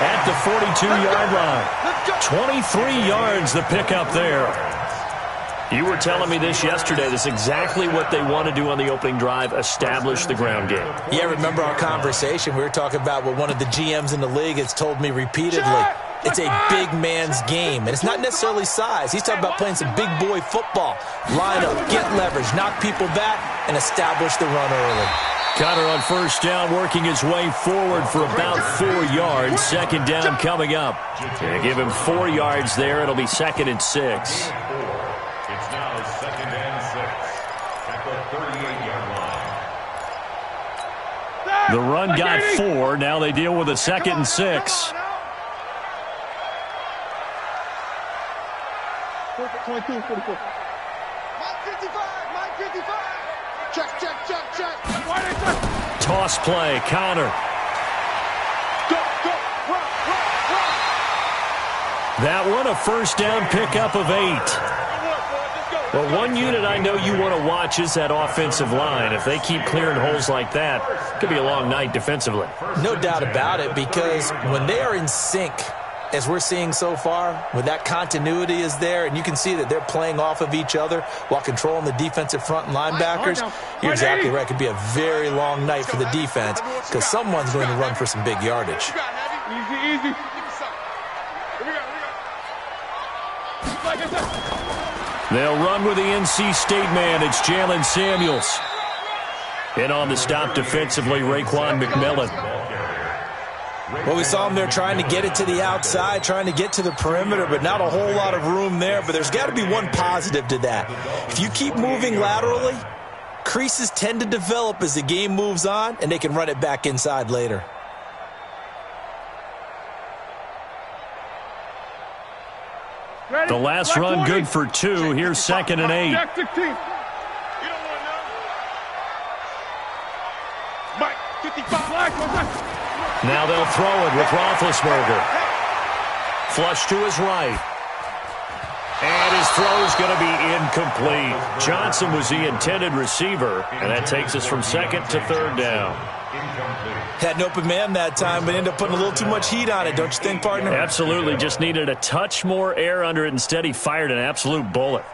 at the 42-yard line. 23 yards the pickup there. You were telling me this yesterday. This is exactly what they want to do on the opening drive, establish the ground game. Yeah, remember our conversation? We were talking about what one of the GMs in the league has told me repeatedly. It's a big man's game, and it's not necessarily size. He's talking about playing some big boy football. Line up, get leverage, knock people back, and establish the run early. Connor on first down, working his way forward for about 4 yards. Second down coming up. They give him 4 yards there. It'll be 2nd and 6. It's now 2nd and 6 at the 38-yard line. The run got 4. Now they deal with a 2nd and 6. 22, 44. Mike 55, Mike 55. Check, check, check, check. Toss play, Connor. Go, go, run, run, run. That one, a first down pickup of 8. Well, one unit I know you want to watch is that offensive line. If they keep clearing holes like that, it could be a long night defensively. No doubt about it, because when they are in sync, as we're seeing so far, when that continuity is there, and you can see that they're playing off of each other while controlling the defensive front and linebackers, you're exactly right. It could be a very long night for the defense because someone's going to run for some big yardage. Easy, easy. They'll run with the NC State man. It's Jalen Samuels. And on the stop defensively, Raekwon McMillan. Well, we saw him there trying to get it to the outside, trying to get to the perimeter, but not a whole lot of room there. But there's got to be one positive to that. If you keep moving laterally, creases tend to develop as the game moves on, and they can run it back inside later. The last run good for 2. Here's 2nd and 8. Mike 55. Now they'll throw it with Roethlisberger. Flush to his right. And his throw is going to be incomplete. Johnson was the intended receiver, and that takes us from 2nd to 3rd down. Had an open man that time, but ended up putting a little too much heat on it, don't you think, partner? Absolutely. Just needed a touch more air under it. Instead, he fired an absolute bullet.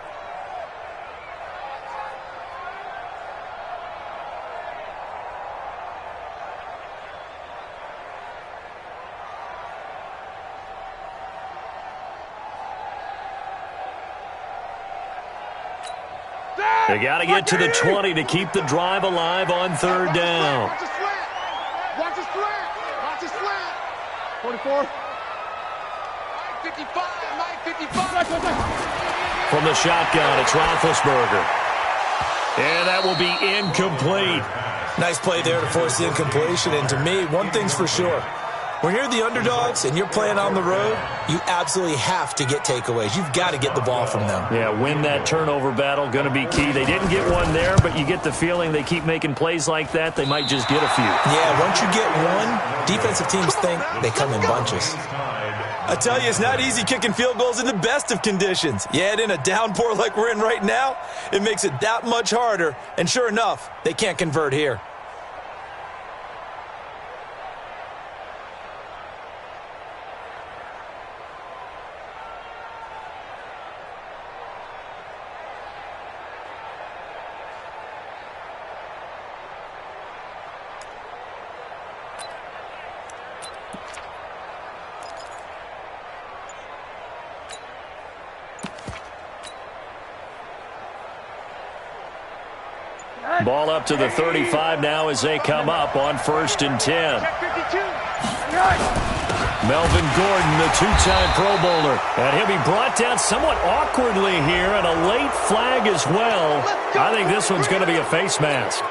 They got to get to the 20 to keep the drive alive on 3rd down. Watch his slant. Watch his slant. Watch his slant. 44. Mike 55. Mike 55. From the shotgun, it's Roethlisberger. And that will be incomplete. Nice play there to force the incompletion. And to me, one thing's for sure. When you're the underdogs and you're playing on the road, you absolutely have to get takeaways. You've got to get the ball from them. Yeah, win that turnover battle, going to be key. They didn't get one there, but you get the feeling they keep making plays like that, they might just get a few. Yeah, once you get one, defensive teams think they come in bunches. I tell you, it's not easy kicking field goals in the best of conditions. Yet in a downpour like we're in right now, it makes it that much harder. And sure enough, they can't convert here. Ball up to the 35 now as they come up on 1st and 10. Melvin Gordon, the 2-time Pro Bowler. And he'll be brought down somewhat awkwardly here, and a late flag as well. I think this one's going to be a face mask.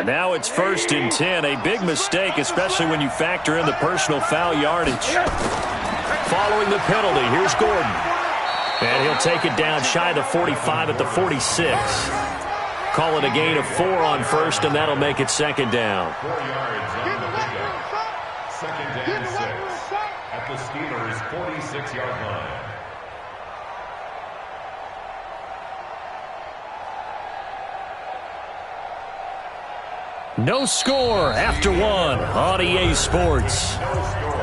Now it's 1st and 10. A big mistake, especially when you factor in the personal foul yardage. Following the penalty, here's Gordon. And he'll take it down shy of the 45 at the 46. Call it a gain of 4 on 1st, and that'll make it 2nd down. 4 yards on the pickup. 2nd and 6 at the Steelers' 46-yard line. No score after one on EA Sports. No score.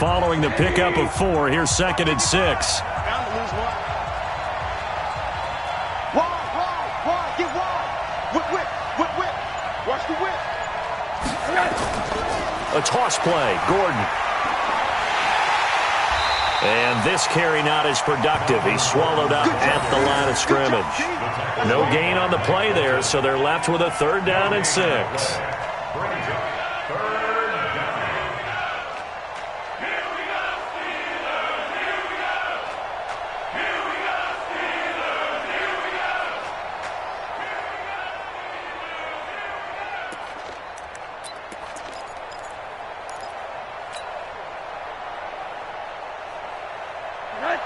Following the pickup of 4, here's 2nd and 6. Wide. Get wide. Whip. Watch the whip. A toss play, Gordon. And this carry not as productive. He's swallowed up at the line of scrimmage. No gain on the play there, so they're left with a 3rd down and 6.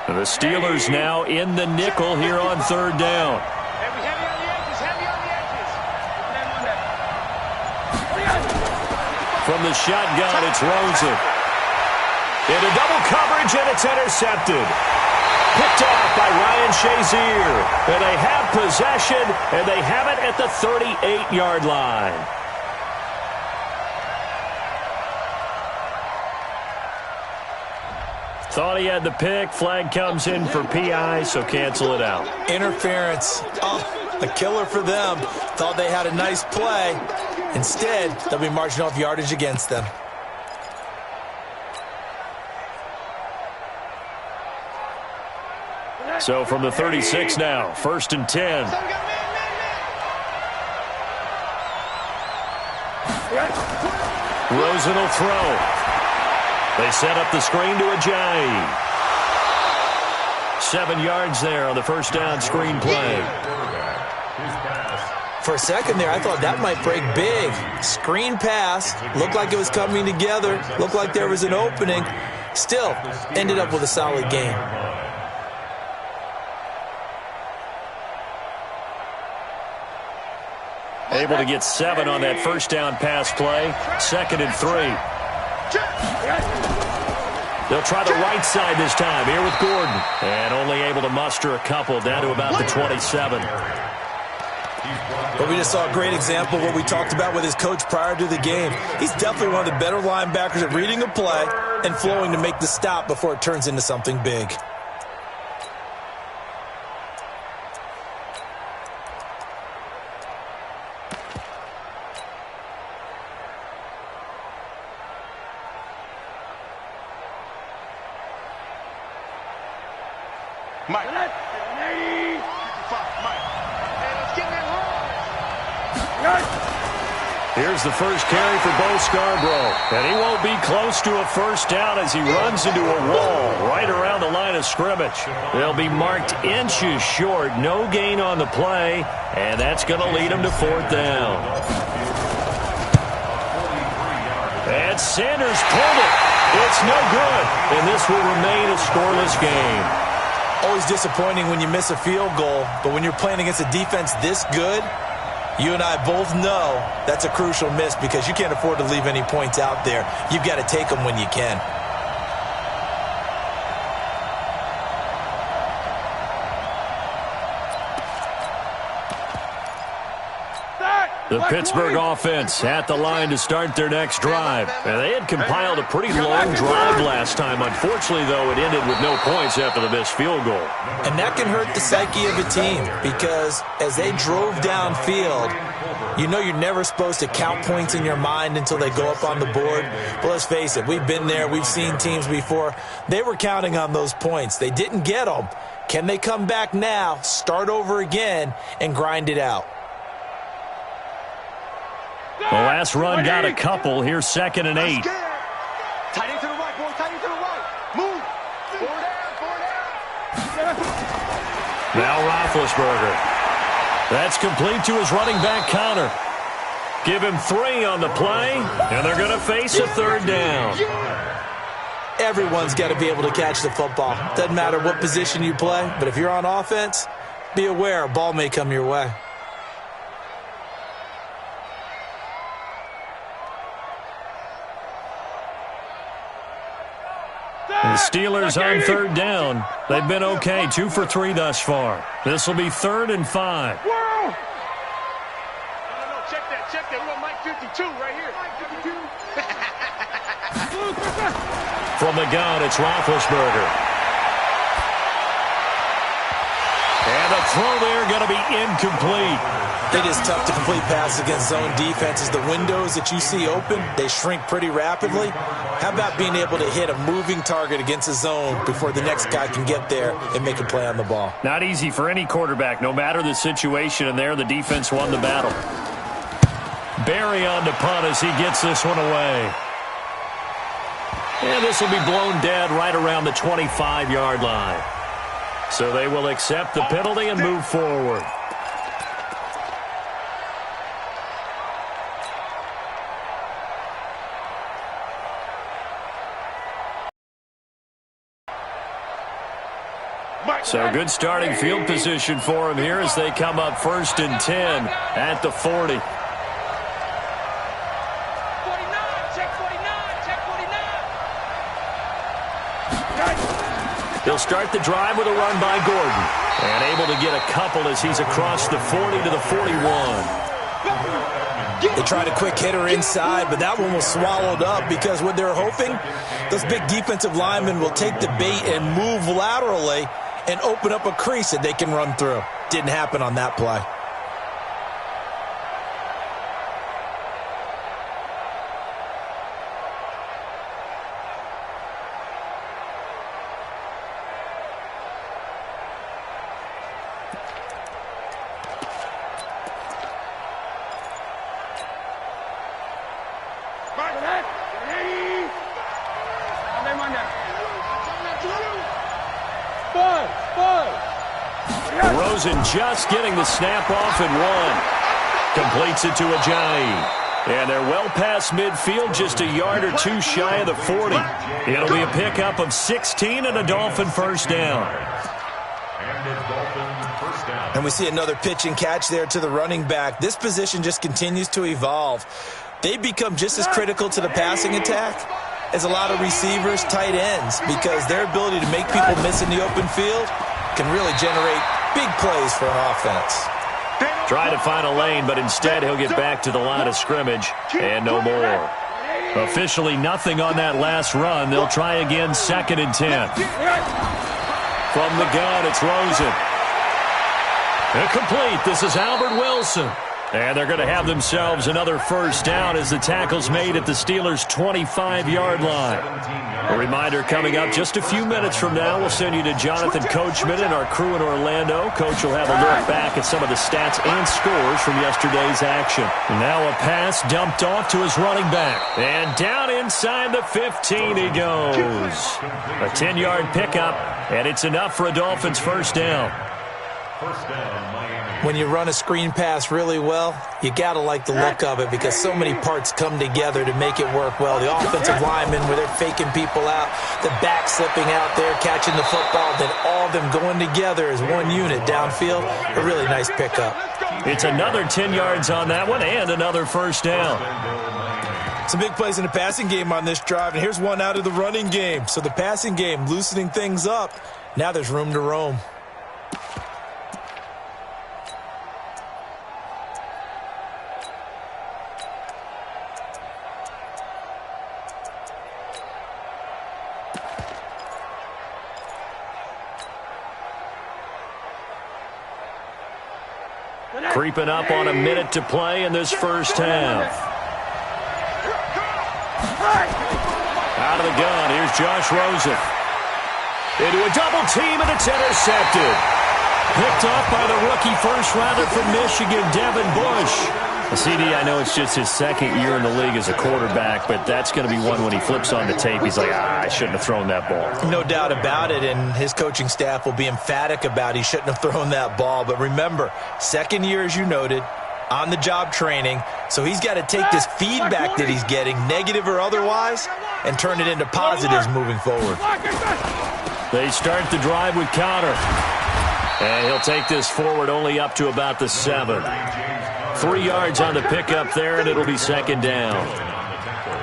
The Steelers now in the nickel here on 3rd down. Heavy on the edges. From the shotgun, it's Rosen. Into double coverage, and it's intercepted. Picked off by Ryan Shazier. And they have possession, and they have it at the 38-yard line. Thought he had the pick. Flag comes in for PI, so cancel it out. Interference. Oh, a killer for them. Thought they had a nice play. Instead, they'll be marching off yardage against them. So from the 36 now, 1st and 10. Rosen will throw. They set up the screen to Ajayi. 7 yards there on the 1st down screen play. For a second there, I thought that might break big. Screen pass. Looked like it was coming together. Looked like there was an opening. Still, ended up with a solid game. Able to get 7 on that 1st down pass play. 2nd and 3. They'll try the right side this time here with Gordon. And only able to muster a couple down to about the 27. But we just saw a great example of what we talked about with his coach prior to the game. He's definitely one of the better linebackers at reading a play and flowing to make the stop before it turns into something big. Mike. Mike. Hey, let's get that hard. Here's the first carry for Bo Scarborough. And he won't be close to a 1st down as he runs into a wall right around the line of scrimmage. They'll be marked inches short. No gain on the play. And that's going to lead him to 4th down. And Sanders pulled it. It's no good. And this will remain a scoreless game. Always disappointing when you miss a field goal, but when you're playing against a defense this good, you and I both know that's a crucial miss because you can't afford to leave any points out there. You've got to take them when you can. The Pittsburgh offense at the line to start their next drive. And they had compiled a pretty long drive last time. Unfortunately, though, it ended with no points after the missed field goal. And that can hurt the psyche of a team because as they drove downfield, you know you're never supposed to count points in your mind until they go up on the board. But let's face it, we've been there. We've seen teams before. They were counting on those points. They didn't get them. Can they come back now, start over again, and grind it out? The last run got a couple. Here's 2nd and 8. Tight end to the right, boy. Tight end to the right. Move. Four down. Now Roethlisberger. That's complete to his running back counter. Give him 3 on the play, and they're going to face a third down. Everyone's got to be able to catch the football. Doesn't matter what position you play, but if you're on offense, be aware a ball may come your way. The Steelers on third down. They've been okay, 2 for 3 thus far. This will be 3rd and 5. No, check that. We want Mike 52 right here. Mike 52. From the gun, it's Roethlisberger. And the throw there going to be incomplete. It is tough to complete passes against zone defenses. The windows that you see open, they shrink pretty rapidly. How about being able to hit a moving target against a zone before the next guy can get there and make a play on the ball? Not easy for any quarterback, no matter the situation, and there the defense won the battle. Barry on the punt as he gets this one away. And this will be blown dead right around the 25-yard line. So they will accept the penalty and move forward. So good starting field position for him here as they come up 1st and 10 at the 40. 49, check 49. He'll start the drive with a run by Gordon. And able to get a couple as he's across the 40 to the 41. They tried a quick hitter inside, but that one was swallowed up because what they're hoping, those big defensive linemen will take the bait and move laterally and open up a crease that they can run through. Didn't happen on that play. Rosen just getting the snap off and 1. Completes it to Ajayi. And they're well past midfield, just a yard or 2 shy of the 40. It'll be a pickup of 16 and a Dolphin first down. And we see another pitch and catch there to the running back. This position just continues to evolve. They become just as critical to the passing attack as a lot of receivers, tight ends, because their ability to make people miss in the open field can really generate big plays for an offense. Try to find a lane, but instead he'll get back to the line of scrimmage and no more. Officially nothing on that last run. They'll try again 2nd and 10. From the gun, it's Rosen. Incomplete. This is Albert Wilson. And they're going to have themselves another first down as the tackle's made at the Steelers' 25-yard line. A reminder coming up just a few minutes from now. We'll send you to Jonathan Coachman and our crew in Orlando. Coach will have a look back at some of the stats and scores from yesterday's action. And now a pass dumped off to his running back. And down inside the 15 he goes. A 10-yard pickup, and it's enough for a Dolphins first down. First down, Miami. When you run a screen pass really well, you got to like the look of it because so many parts come together to make it work well. The offensive linemen, where they're faking people out, the back slipping out there, catching the football, then all of them going together as one unit downfield. A really nice pickup. It's another 10 yards on that one and another first down. Some big plays in the passing game on this drive, and here's one out of the running game. So the passing game loosening things up. Now there's room to roam. Creeping up on a minute to play in this first half. Out of the gun, here's Josh Rosen. Into a double team, and it's intercepted. Picked off by the rookie first rounder from Michigan, Devin Bush. CD, I know it's just his second year in the league as a quarterback, but that's going to be one when he flips on the tape, he's like, I shouldn't have thrown that ball. No doubt about it, and his coaching staff will be emphatic about he shouldn't have thrown that ball. But remember, second year, as you noted, on-the-job training, so he's got to take this feedback that he's getting, negative or otherwise, and turn it into positives moving forward. They start the drive with Cotter. And he'll take this forward only up to about the 7. 3 yards on the pickup there, and it'll be second down.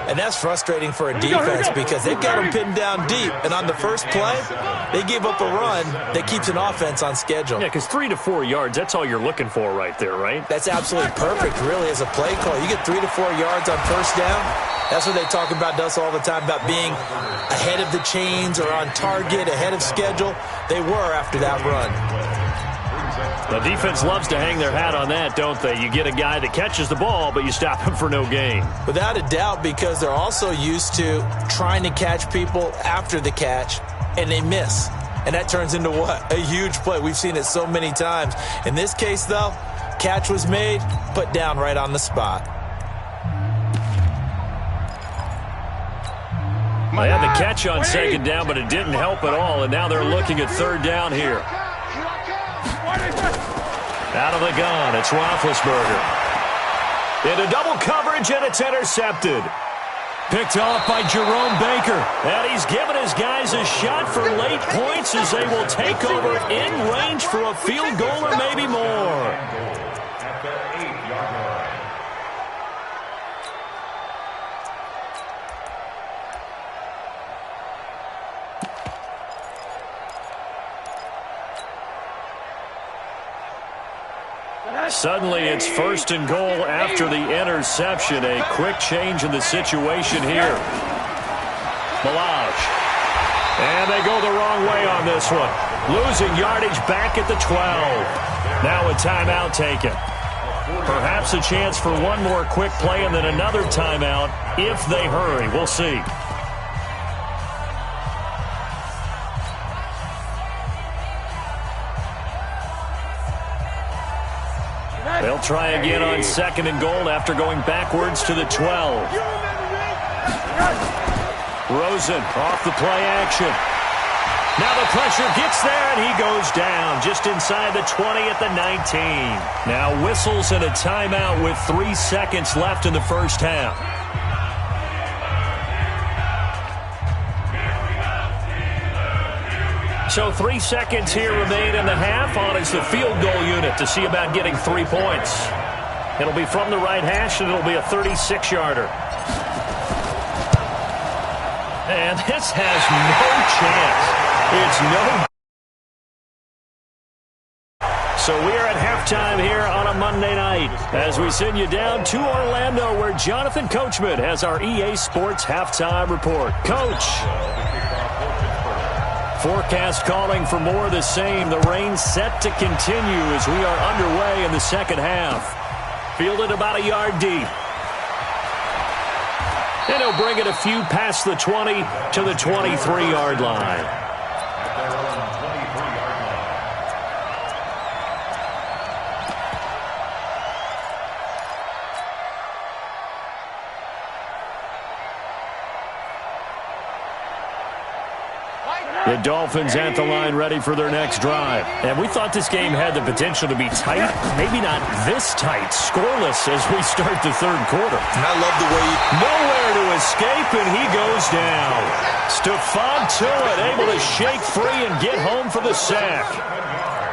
And that's frustrating for a defense because they've got them pinned down deep. And on the first play, they gave up a run that keeps an offense on schedule. Yeah, because 3 to 4 yards, that's all you're looking for right there, right? That's absolutely perfect, really, as a play call. You get 3 to 4 yards on first down. That's what they talk about us all the time, about being ahead of the chains or on target, ahead of schedule. They were after that run. The defense loves to hang their hat on that, don't they? You get a guy that catches the ball, but you stop him for no gain. Without a doubt, because they're also used to trying to catch people after the catch, and they miss. And that turns into what? A huge play. We've seen it so many times. In this case, though, catch was made, put down right on the spot. They had the catch on second down, but it didn't help at all, and now they're looking at third down here. Out of the gun, it's Roethlisberger. Into double coverage, and it's intercepted. Picked off by Jerome Baker. And he's given his guys a shot for late points as they will take over in range for a field goal or maybe more. Suddenly, it's first and goal after the interception. A quick change in the situation here. Milage. And they go the wrong way on this one. Losing yardage back at the 12. Now a timeout taken. Perhaps a chance for one more quick play and then another timeout if they hurry. We'll see. They'll try again on second and goal after going backwards to the 12. Rosen off the play action. Now the pressure gets there, and he goes down just inside the 20 at the 19. Now whistles and a timeout with 3 seconds left in the first half. So 3 seconds here remain in the half. On is the field goal unit to see about getting 3 points. It'll be from the right hash, and it'll be a 36-yarder. And this has no chance. It's no. So we are at halftime here on a Monday night as we send you down to Orlando where Jonathan Coachman has our EA Sports halftime report. Coach. Forecast calling for more of the same. The rain set to continue as we are underway in the second half. Fielded about a yard deep. And he'll bring it a few past the 20 to the 23-yard line. The Dolphins at the line ready for their next drive. And we thought this game had the potential to be tight. Maybe not this tight. Scoreless as we start the third quarter. And I love the way nowhere to escape, and he goes down. Stephon Tuitt able to shake free and get home for the sack.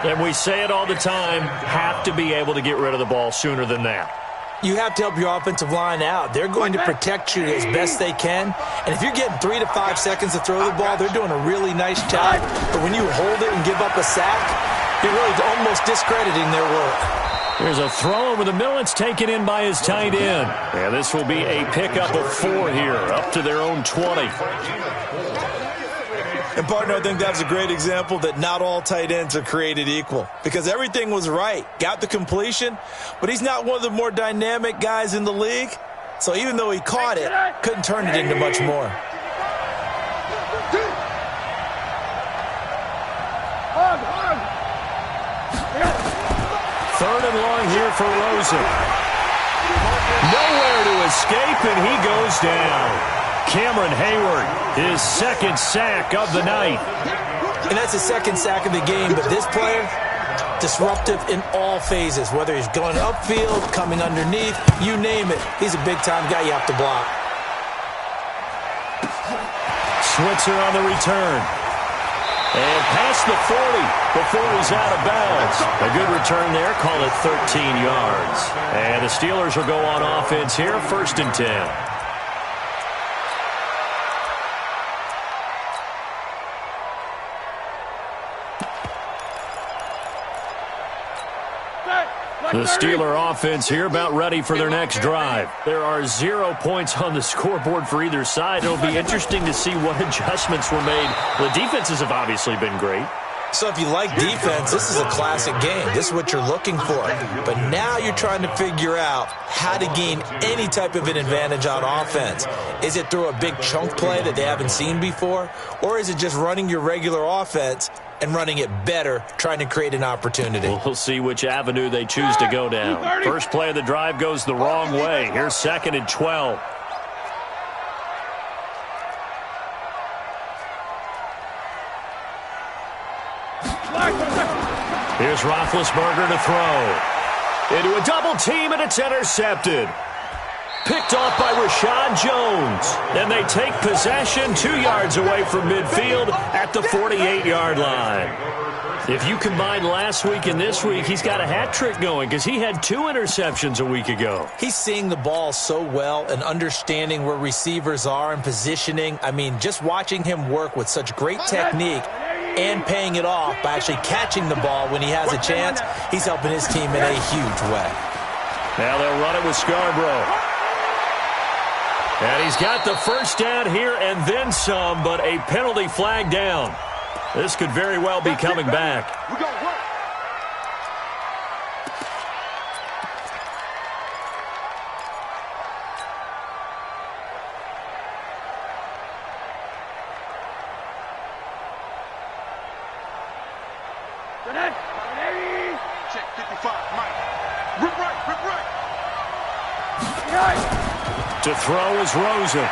And we say it all the time, have to be able to get rid of the ball sooner than that. You have to help your offensive line out. They're going to protect you as best they can. And if you're getting 3 to 5 seconds to throw the ball, they're doing a really nice job. But when you hold it and give up a sack, you're really almost discrediting their work. There's a throw over the middle. It's taken in by his tight end. And this will be a pickup of 4 here, up to their own 20. And, partner, I think that was a great example that not all tight ends are created equal because everything was right. Got the completion, but he's not one of the more dynamic guys in the league. So even though he caught it, couldn't turn it into much more. Third and long here for Rosen. there to escape, and he goes down. Cameron Hayward, his second sack of the night. And that's his second sack of the game, but this player, disruptive in all phases, whether he's going upfield, coming underneath, you name it. He's a big-time guy you have to block. Switzer on the return. And past the 40 before he's out of bounds. A good return there, call it 13 yards. And the Steelers will go on offense here, 1st and 10. The Steeler offense here about ready for their next drive. There are 0 points on the scoreboard for either side. It'll be interesting to see what adjustments were made. The defenses have obviously been great. So if you like defense, this is a classic game. This is what you're looking for. But now you're trying to figure out how to gain any type of an advantage on offense. Is it through a big chunk play that they haven't seen before? Or is it just running your regular offense and running it better, trying to create an opportunity? We'll see which avenue they choose to go down. First play of the drive goes the wrong way. Here's 2nd and 12. Here's Roethlisberger to throw. Into a double team, and it's intercepted. Picked off by Rashad Jones. And they take possession 2 yards away from midfield at the 48-yard line. If you combine last week and this week, he's got a hat trick going because he had 2 interceptions a week ago. He's seeing the ball so well and understanding where receivers are and positioning. I mean, just watching him work with such great technique and paying it off by actually catching the ball when he has a chance, he's helping his team in a huge way. Now they'll run it with Scarborough. And he's got the first down here and then some, but a penalty flag down. This could very well be coming back. Check 55, Mike. Rip right. To throw is Rosen.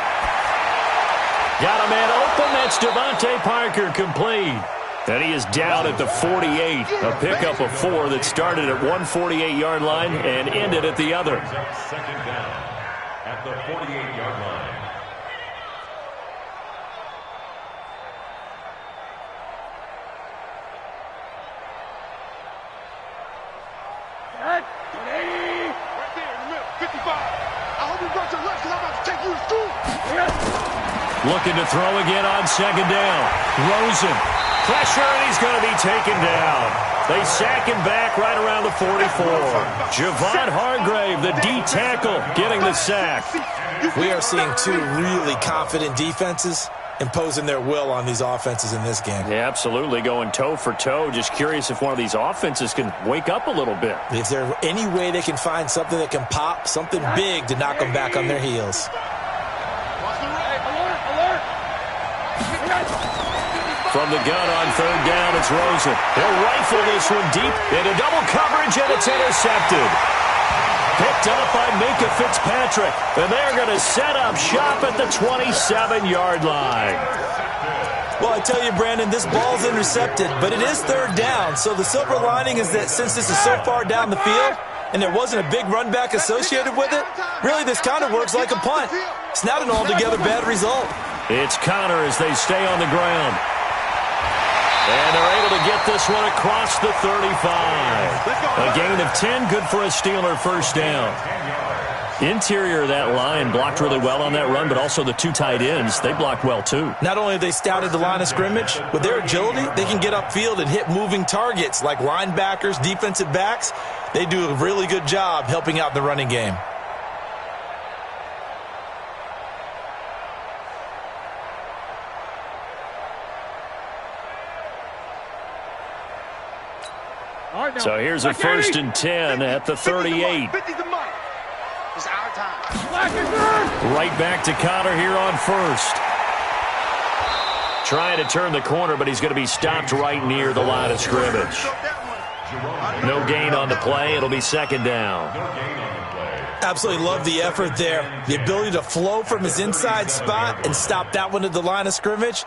Got a man open. That's Devontae Parker, complete. And he is down at the 48. A pickup of 4 that started at 148-yard line and ended at the other. Second down at the 48-yard line. Right there in the middle, 55. I hope you brought your left because I'm about to take you to school. Looking to throw again on 2nd down. Rosen. Pressure, and he's going to be taken down. They sack him back right around the 44. Javon Hargrave, the D tackle, getting the sack. We are seeing 2 really confident defenses imposing their will on these offenses in this game. Yeah, absolutely, going toe for toe. Just curious if one of these offenses can wake up a little bit. Is there any way they can find something that can pop, something big to knock them back on their heels? From the gun on 3rd down, it's Rosen. He'll rifle this one deep into double coverage, and it's intercepted. Picked up by Minkah Fitzpatrick, and they're going to set up shop at the 27-yard line. Well, I tell you, Brandon, this ball's intercepted, but it is 3rd down. So the silver lining is that since this is so far down the field and there wasn't a big run back associated with it, really this kind of works like a punt. It's not an altogether bad result. It's Connor as they stay on the ground. And they're able to get this one across the 35. A gain of 10, good for a Steeler first down. Interior of that line blocked really well on that run, but also the 2 tight ends, they blocked well too. Not only have they scouted the line of scrimmage, with their agility, they can get upfield and hit moving targets like linebackers, defensive backs. They do a really good job helping out the running game. So here's a 1st and 10 at the 38. Right back to Connor here on 1st. Trying to turn the corner, but he's going to be stopped right near the line of scrimmage. No gain on the play. It'll be 2nd down. Absolutely love the effort there. The ability to flow from his inside spot and stop that one at the line of scrimmage.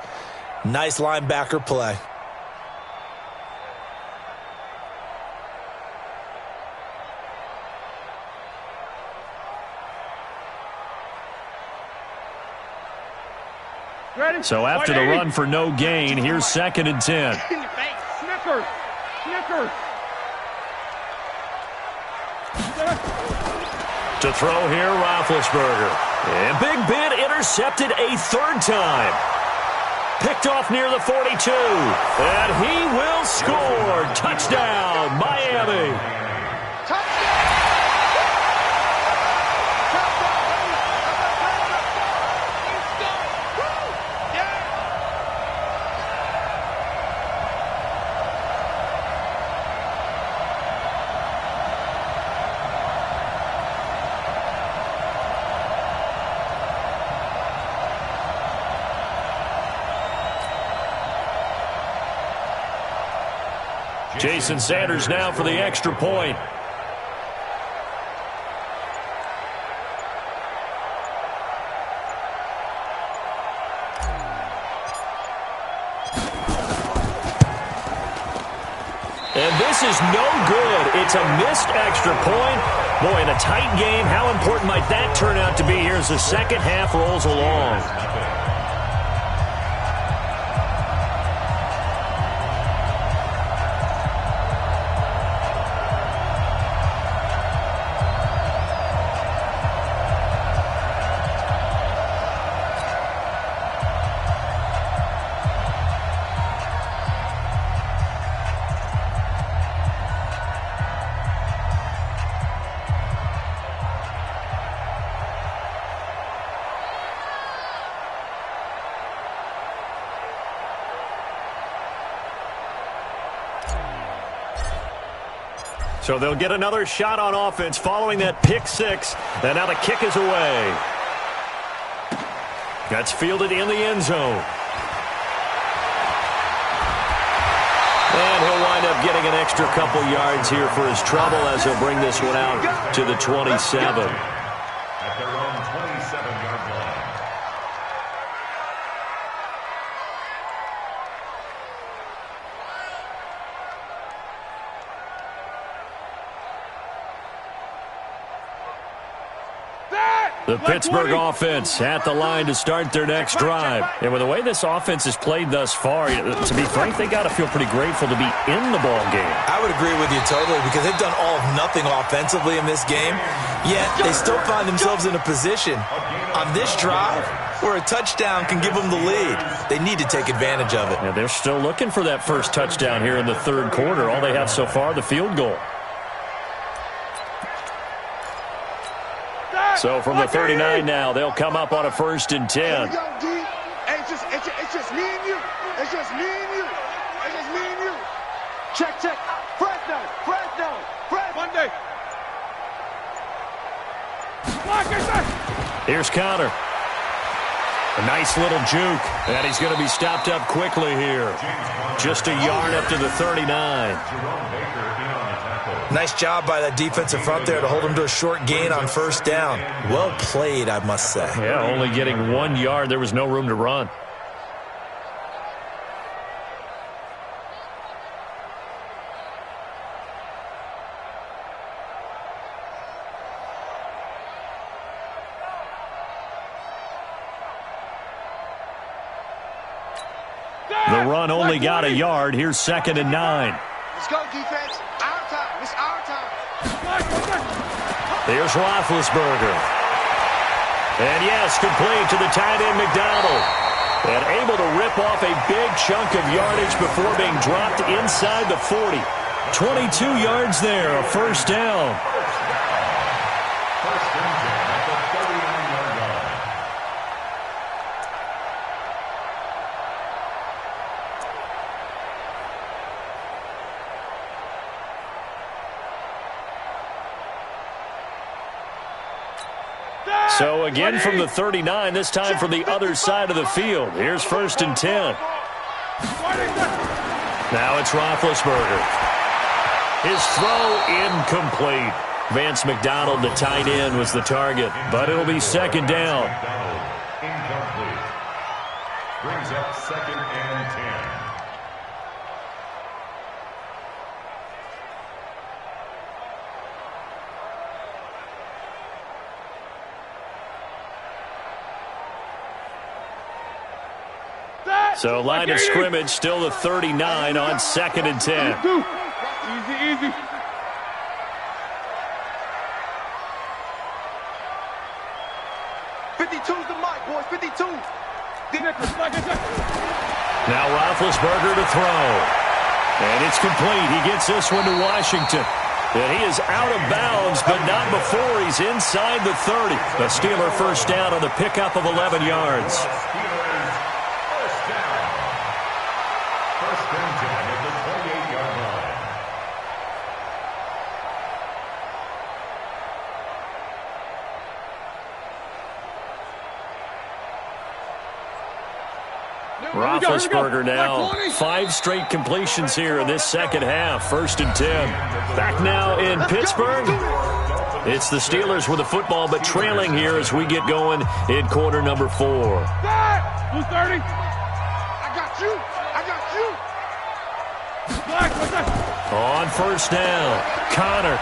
Nice linebacker play. So after the run for no gain, here's 2nd and 10. Snicker. To throw here, Roethlisberger. And Big Ben intercepted a 3rd time. Picked off near the 42. And he will score. Touchdown, Miami. Jason Sanders now for the extra point. And this is no good. It's a missed extra point. Boy, in a tight game, how important might that turn out to be here as the second half rolls along? So they'll get another shot on offense following that pick 6. And now the kick is away. That's fielded in the end zone. And he'll wind up getting an extra couple yards here for his trouble as he'll bring this one out to the 27. At their own 27-yard line. The Pittsburgh offense at the line to start their next drive. And with the way this offense has played thus far, to be frank, they got to feel pretty grateful to be in the ball game. I would agree with you totally because they've done all of nothing offensively in this game, yet they still find themselves in a position on this drive where a touchdown can give them the lead. They need to take advantage of it. Yeah, they're still looking for that first touchdown here in the 3rd quarter. All they have so far, the field goal. So from the 39 now, they'll come up on a 1st and 10. It's just me and you. It's just me and you. It's just me and you. Check. Fresno. Monday. Here's Connor. A nice little juke. And he's going to be stopped up quickly here. Just a yard up to the 39. Nice job by that defensive front there to hold him to a short gain on 1st down. Well played, I must say. Yeah, only getting 1 yard. There was no room to run. The run only got a yard. Here's 2nd and 9. Let's go, defense. Our time. It's our time. Here's Roethlisberger. And yes, complete to the tight end McDonald. And able to rip off a big chunk of yardage before being dropped inside the 40. 22 yards there, a 1st down. So again from the 39, this time from the other side of the field. Here's 1st and 10. Now it's Roethlisberger. His throw incomplete. Vance McDonald, the tight end, was the target, but it'll be second down. Incomplete. Brings up 2nd and 10. So line of scrimmage still the 39 on 2nd and 10. Easy. 52's the mic, boys. 52. Now Roethlisberger to throw. And it's complete. He gets this one to Washington. And he is out of bounds, but not before he's inside the 30. A Steeler first down on the pickup of 11 yards. First and 10 at the 28-yard line. Roethlisberger now 5 straight completions here in this second half. 1st and 10. Back now in Pittsburgh. It's the Steelers with the football, but trailing here as we get going in quarter number 4. 230. On first down, Connor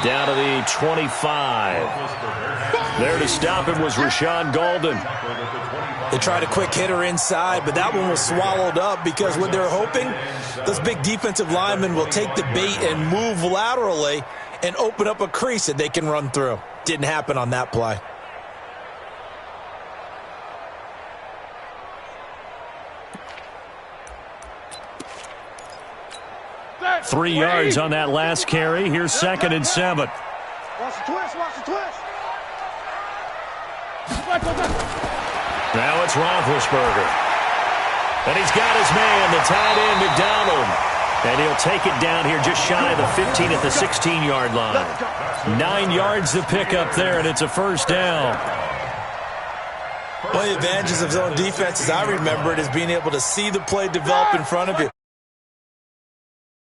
down to the 25. There to stop him was Rashawn Golden. They tried a quick hitter inside, but that one was swallowed up because what they're hoping, those big defensive linemen will take the bait and move laterally and open up a crease that they can run through. Didn't happen on that play. Three yards on that last carry. Here's 2nd and 7. Watch the twist. Now it's Roethlisberger. And he's got his man, the tight end, McDonald. And he'll take it down here just shy of the 15 at the 16-yard line. 9 yards to pick up there, and it's a first down. One of the advantages of zone defense, as I remember it, is being able to see the play develop in front of you.